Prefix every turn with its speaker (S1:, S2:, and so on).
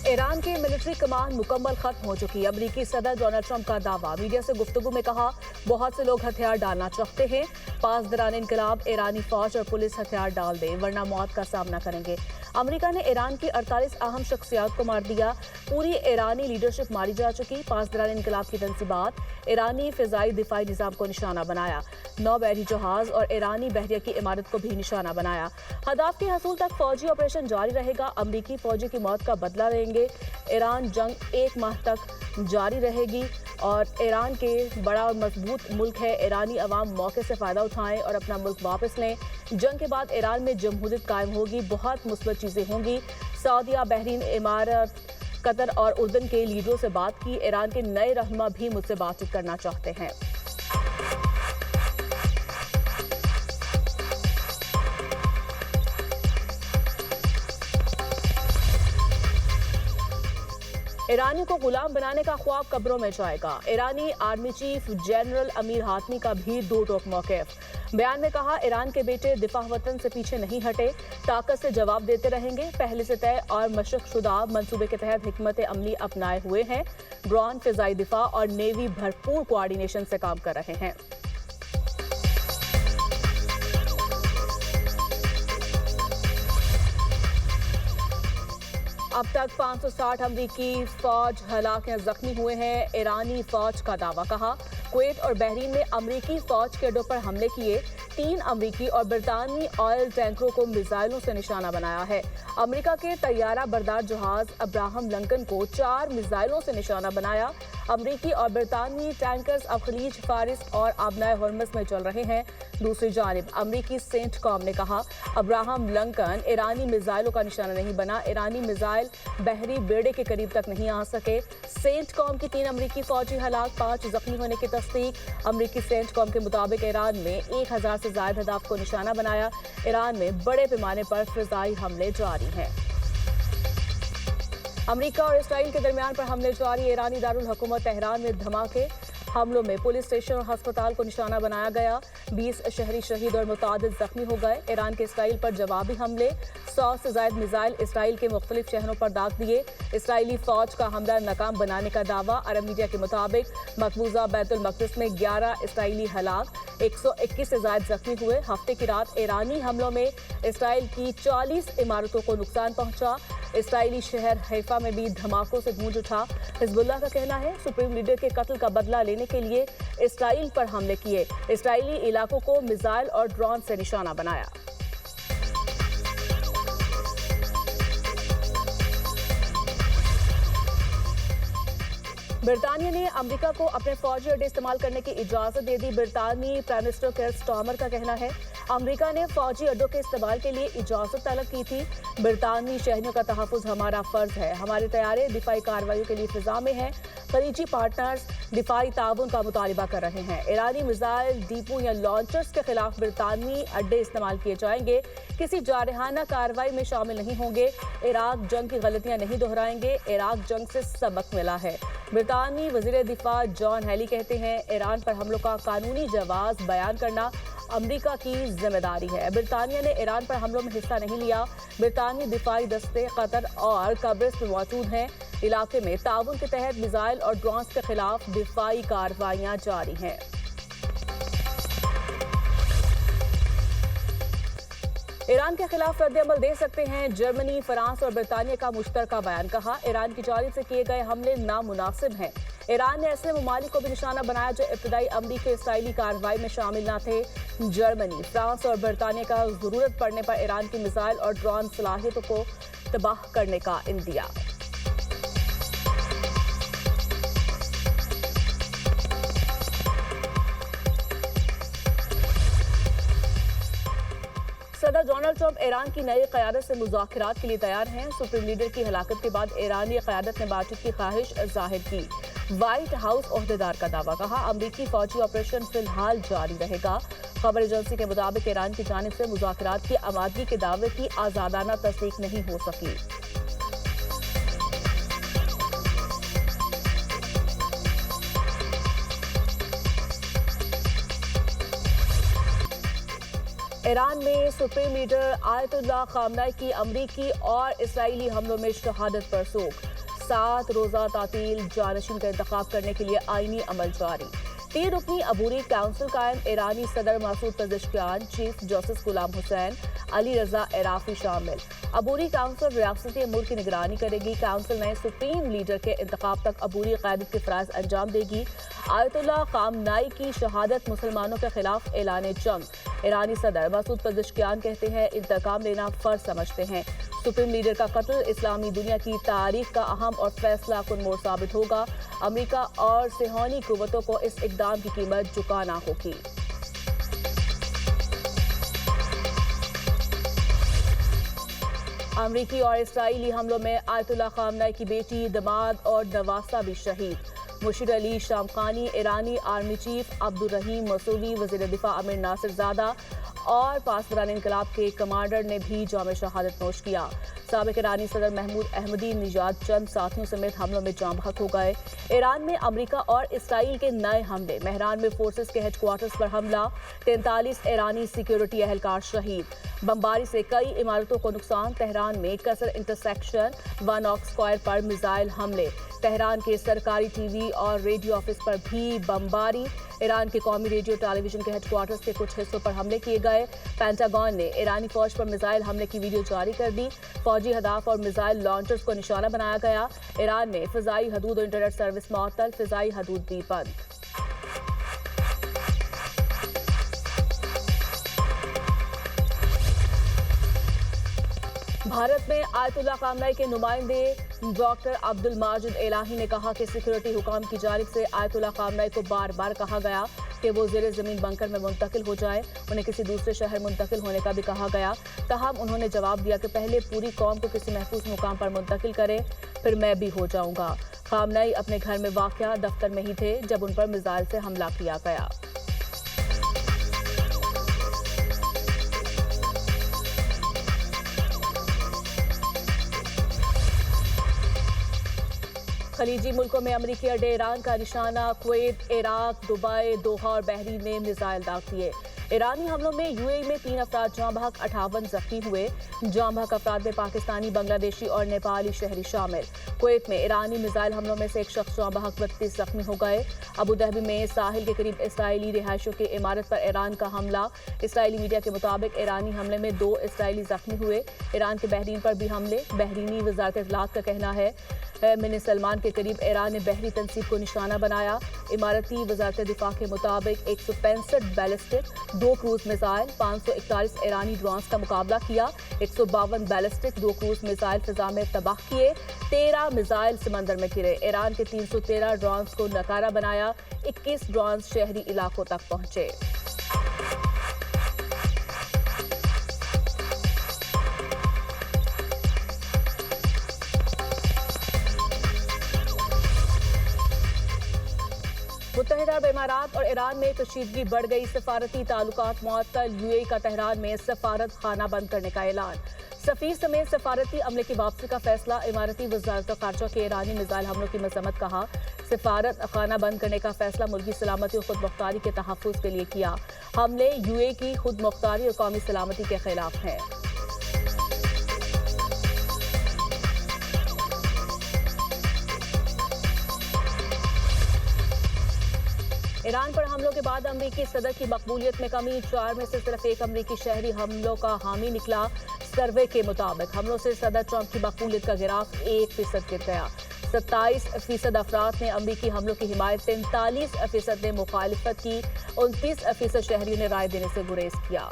S1: Iran की military कमान मुकम्मल खत्म हो चुकी। अमरीकी सदर डोनाल्ड ट्रंप का दावा। मीडिया से गुफ्तगू में कहा, बहुत से लोग हथियार डालना चाहते हैं। 5 दौरान इनकलाब ईरानी फौज और पुलिस हथियार डाल दे वरना मौत का सामना करेंगे। अमेरिका ने ईरान की 48 अहम शख्सियात को मार दिया। पूरी ईरानी लीडरशिप मारी जा चुकी। 5 दौरान इनकलाब की तंसीबात। ईरानी फिजाई दिफाई निजाम को निशाना बनाया। 9 बहरी जहाज और ईरानी बहरिया की इमारत को भी निशाना बनाया। हदाफ के हसूल तक फौजी ऑपरेशन जारी रहेगा। अमरीकी फौजी की मौत का बदला लेंगे। ईरान जंग 1 माह तक जारी रहेगी और ईरान के बड़ा और मजबूत मुल्क है। ईरानी अवाम मौके से फ़ायदा उठाएं और अपना मुल्क वापस लें। जंग के बाद ईरान में जमहूरियत कायम होगी। बहुत मुस्बत चीज़ें होंगी। सऊदीया, बहरीन, इमारत, कतर और उर्दन के लीडरों से बात की। ईरान के नए रहनुमा भी मुझसे बातचीत करना चाहते हैं। ईरानियों को गुलाम बनाने का ख्वाब कब्रों में जाएगा। ईरानी army chief general Amir Hatami का भी दो टोक मौक़िफ़। बयान में कहा, ईरान के बेटे दिफा वतन से पीछे नहीं हटे, ताकत से जवाब देते रहेंगे। पहले से तय और मशक शुदा मंसूबे के तहत हिकमत अमली अपनाए हुए हैं। ड्रोन, फिजाई दिफा और नेवी भरपूर कोऑर्डिनेशन से काम कर रहे हैं। अब तक 560 अमरीकी फौज हलाक या जख्मी हुए हैं। ईरानी फौज का दावा। कहा, कुवैत और बहरीन में अमरीकी फौज के अड्डों पर हमले किए। 3 अमरीकी और बरतानवी ऑयल टैंकरों को मिसाइलों से निशाना बनाया है। अमेरिका के तैयारा बरदार जहाज अब्राहम लिंकन को 4 मिसाइलों से निशाना बनाया। अमरीकी और बरतानवी टैंकर्स अब खलीज फारिस और आबनाए हॉर्मस में चल रहे हैं। दूसरी जानिब अमरीकी सेंट कॉम ने कहा, अब्राहम लिंकन ईरानी मिसाइलों का निशाना नहीं बना। ईरानी मिसाइल बहरी बेड़े के करीब तक नहीं आ सके। सेंट कॉम की 3 अमरीकी फौजी हलाक, 5 जख्मी होने की तस्दीक। अमरीकी सेंट कॉम के मुताबिक ईरान में 1000 से ज्यादा हदाफ को निशाना बनाया। ईरान में बड़े पैमाने पर फिजाई हमले जारी हैं। अमेरिका और इसराइल के दरमियान पर हमले जारी। ईरानी दारुल हुकूमत तेहरान में धमाके। हमलों में पुलिस स्टेशन और अस्पताल को निशाना बनाया गया। 20 शहरी शहीद और मुतादिद जख्मी हो गए। ईरान के इसराइल पर जवाबी हमले। 100 से ज्यादा मिसाइल इसराइल के मुख्तलिफ शहरों पर दाग दिए। इसराइली फौज का हमला नाकाम बनाने का दावा। अरब मीडिया के मुताबिक मकबूजा बैतुल मक़दिस में 11 इसराइली हलाक, 121 से ज्यादा जख्मी हुए। हफ्ते की रात ईरानी हमलों में इसराइल की 40 इमारतों को नुकसान पहुंचा। इसराइली शहर हैफा में भी धमाकों से गूंज उठा। हिजबुल्लाह का कहना है, सुप्रीम लीडर के कत्ल का बदला लेने के लिए इसराइल पर हमले किए। इसराइली इलाकों को मिसाइल और ड्रोन से निशाना बनाया। बरतानिया ने अमेरिका को अपने फौजी अड्डे इस्तेमाल करने की इजाजत दे दी। बरतानी प्राइम मिनिस्टर केयर स्टारमर का कहना है, अमेरिका ने फौजी अड्डों के इस्तेमाल के लिए इजाजत तलब की थी। बरतानवी शहरियों का तहफ़्फ़ुज़ हमारा फर्ज है। हमारे तैयारे दिफाई कार्रवाइयों के लिए फिजा में हैं। खलीजी पार्टनर्स दिफाई ताउन का मुतालबा कर रहे हैं। ईरानी मिसाइल डिपो या लॉन्चर्स के खिलाफ बरतानवी अड्डे इस्तेमाल किए जाएंगे। किसी जारहाना कार्रवाई में शामिल नहीं होंगे। इराक जंग की गलतियां नहीं दोहराएंगे। इराक जंग से सबक मिला है। बरतानवी वज़ीर दिफा जॉन हेली कहते हैं, ईरान पर हमलों का कानूनी जवाब बयान करना अमेरिका की जिम्मेदारी है। बरतानिया ने ईरान पर हमलों में हिस्सा नहीं लिया। बरतानवी दिफाई दस्ते कतर और कब्रिस में मौजूद हैं। इलाके में ताउन के तहत मिसाइल और ड्रोन्स के खिलाफ दिफाई कार्रवाइयां जारी हैं। ईरान के खिलाफ रद्द-ए-अमल दे सकते हैं जर्मनी, फ्रांस और बरतानिया का मुश्तरका बयान। कहा, ईरान की जानिब से किए गए हमले नामुनासिब हैं। ईरान ने ऐसे ममालिक को भी निशाना बनाया जो इब्तदाई अमरीकी इसराइली कार्रवाई में शामिल न थे। जर्मनी, फ्रांस और बरतानिया का जरूरत पड़ने पर ईरान की मिसाइल और ड्रोन सलाहियतों को तबाह करने का इंदिया। सदर डोनाल्ड ट्रंप ईरान की नई क़यादत से मुज़ाकरात के लिए तैयार हैं। सुप्रीम लीडर की हलाकत के बाद ईरानी क़यादत ने बातचीत की ख्वाहिश जाहिर की। व्हाइट हाउस ओहदेदार का दावा। कहा, अमरीकी फौजी ऑपरेशन फिलहाल जारी रहेगा। खबर एजेंसी के मुताबिक ईरान की जानिब से मुज़ाकरात की आमादगी के दावे की आज़ादाना तस्दीक नहीं हो सकी। ईरान में सुप्रीम लीडर आयतुल्लाह खामनेई की अमरीकी और इसराइली हमलों में शहादत पर सोग। 7 روزہ تعطیل جانشین کا انتخاب کرنے کے لیے آئینی عمل جاری 3 رکنی عبوری کونسل قائم ایرانی صدر Masoud Pezeshkian chief justice Ghulam حسین علی رضا عراقی شامل عبوری کونسل ریاستی امور کی نگرانی کرے گی کونسل نئے سپریم لیڈر کے انتخاب تک عبوری قیادت کے فرائض انجام دے گی آیت اللہ خامنائی کی شہادت مسلمانوں کے خلاف اعلان جنگ ایرانی صدر مسعود پزشکیان کہتے ہیں انتقام لینا فرض سمجھتے ہیں سپریم لیڈر کا قتل اسلامی دنیا کی تاریخ کا اہم اور فیصلہ کن موڑ ثابت ہوگا امریکہ اور صہیونی قوتوں کو اس اقدام کی قیمت چکانا ہوگی امریکی اور اسرائیلی حملوں میں آیت اللہ خامنائی کی بیٹی داماد اور نواسہ بھی شہید مشیر علی شامخانی ایرانی آرمی چیف عبدالرحیم مسعودی وزیر دفاع امیر ناصر زادہ اور پاسداران انقلاب کے کمانڈر نے بھی جام شہادت نوش کیا سابق ایرانی صدر محمود احمدی نژاد چند ساتھیوں سمیت حملوں میں جاں بحق ہو گئے ایران میں امریکہ اور اسرائیل کے نئے حملے مہران میں فورسز کے ہیڈ کوارٹرز پر حملہ 43 ایرانی سیکیورٹی اہلکار شہید بمباری سے کئی عمارتوں کو نقصان تہران میں قصر انٹرسیکشن وانوک اسکوائر پر میزائل حملے تہران کے سرکاری ٹی وی اور ریڈیو آفس پر بھی بمباری ایران کے قومی ریڈیو ٹیلی ویژن کے ہیڈ کوارٹرز کے کچھ حصوں پر حملے کیے گئے پینٹاگون نے ایرانی فوج پر میزائل حملے کی ویڈیو جاری کر دی فوجی اہداف اور میزائل لانچرز کو نشانہ بنایا گیا ایران میں فضائی حدود اور انٹرنیٹ سروس معطل فضائی حدود بھی بند بھارت میں آیت اللہ خامنائی کے نمائندے ڈاکٹر عبد الماجد الہی نے کہا کہ سیکیورٹی حکام کی جانب سے آیت اللہ خامنائی کو بار بار کہا گیا کہ وہ زیر زمین بنکر میں منتقل ہو جائے انہیں کسی دوسرے شہر منتقل ہونے کا بھی کہا گیا تاہم انہوں نے جواب دیا کہ پہلے پوری قوم کو کسی محفوظ مقام پر منتقل کریں پھر میں بھی ہو جاؤں گا خامنائی اپنے گھر میں واقع دفتر میں ہی تھے جب ان پر میزائل سے حملہ کیا گیا خلیجی ملکوں میں امریکی اڈے ایران کا نشانہ کویت عراق دبئی دوحہ اور بحرین میں میزائل داغ دیے ایرانی حملوں میں یو اے ای میں 3 افراد جاں بحق 58 زخمی ہوئے جاں بحق افراد میں پاکستانی بنگلہ دیشی اور نیپالی شہری شامل کویت میں ایرانی میزائل حملوں میں سے ایک شخص جاں بحق 32 زخمی ہو گئے ابوظہبی میں ساحل کے قریب اسرائیلی رہائشیوں کی عمارت پر ایران کا حملہ اسرائیلی میڈیا کے مطابق ایرانی حملے میں 2 اسرائیلی زخمی ہوئے ایران کے بحرین پر بھی حملے بحرینی وزارت اطلاعات کا کہنا ہے من سلمان کے قریب ایران نے بحری تنصیب کو نشانہ بنایا امارتی وزارت دفاع کے مطابق 165 بیلسٹک 2 کروز میزائل 541 ایرانی ڈرونز کا مقابلہ کیا 152 بیلسٹک 2 کروز میزائل فضا میں تباہ کیے 13 میزائل سمندر میں گرے ایران کے 313 ڈرونز کو ناکارہ بنایا 21 ڈرونز شہری علاقوں تک پہنچے متحدہ عرب امارات اور ایران میں کشیدگی بڑھ گئی سفارتی تعلقات معطل یو اے کا تہران میں سفارت خانہ بند کرنے کا اعلان سفیر سمیت سفارتی عملے کی واپسی کا فیصلہ اماراتی وزارت خارجہ کے ایرانی میزائل حملوں کی مذمت کہا سفارت خانہ بند کرنے کا فیصلہ ملکی سلامتی اور خود مختاری کے تحفظ کے لیے کیا حملے یو اے کی خود مختاری اور قومی سلامتی کے خلاف ہیں ایران پر حملوں کے بعد امریکی صدر کی مقبولیت میں کمی 4 میں سے صرف 1 امریکی شہری حملوں کا حامی نکلا سروے کے مطابق حملوں سے صدر ٹرمپ کی مقبولیت کا گراف 1% گر گیا 27% افراد نے امریکی حملوں کی حمایت 43% نے مخالفت کی 29% شہریوں نے رائے دینے سے گریز کیا